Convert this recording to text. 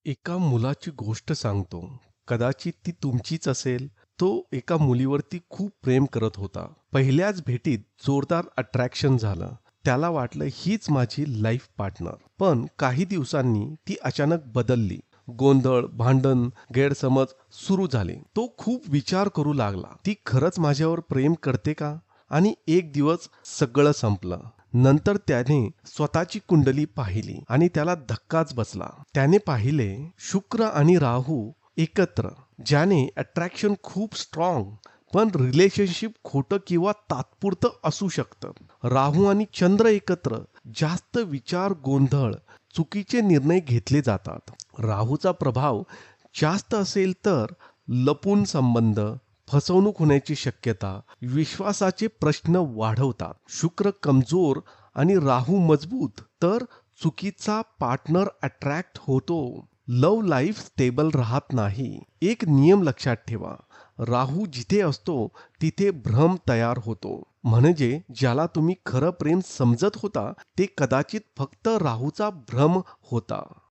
एका मुलाची गोष्ट सांगतो. कदाचित ती तुमचीच असेल. तो एका मुलीवरती खूप प्रेम करत होता. पहिल्याच भेटीत जोरदार अट्रॅक्शन झालं. त्याला वाटलं हीच माझी लाईफ पार्टनर. पण काही दिवसांनी ती अचानक बदलली. गोंधळ, भांडण, गैरसमज सुरू झाले. तो खूप विचार करू लागला. ती खरंच माझ्यावर प्रेम करते का? आणि एक दिवस सगळं संपलं. नंतर त्याने स्वतःची कुंडली पाहिली आणि त्याला धक्काच बसला. त्याने पाहिले शुक्र आणि राहू एकत्र, ज्याने अट्रॅक्शन खूप स्ट्रॉंग, पण रिलेशनशिप खोटं किंवा तात्पुरतं असू शकतं. राहू आणि चंद्र एकत्र, जास्त विचार, गोंधळ, चुकीचे निर्णय घेतले जातात. राहूचा प्रभाव जास्त असेल तर लपून संबंध, फसवणूक होण्याची शक्यता, विश्वासाचे प्रश्न वाढवतात. शुक्र कमजोर आणि राहू मजबूत तर चुकीचा पार्टनर अट्रॅक्ट होतो. लव्ह लाईफ स्टेबल राहत नाही. एक नियम लक्षात ठेवा. राहू जिथे असतो तिथे भ्रम तयार होतो. म्हणजे ज्याला तुम्ही खरं प्रेम समजत होता ते कदाचित फक्त राहूचा भ्रम होता.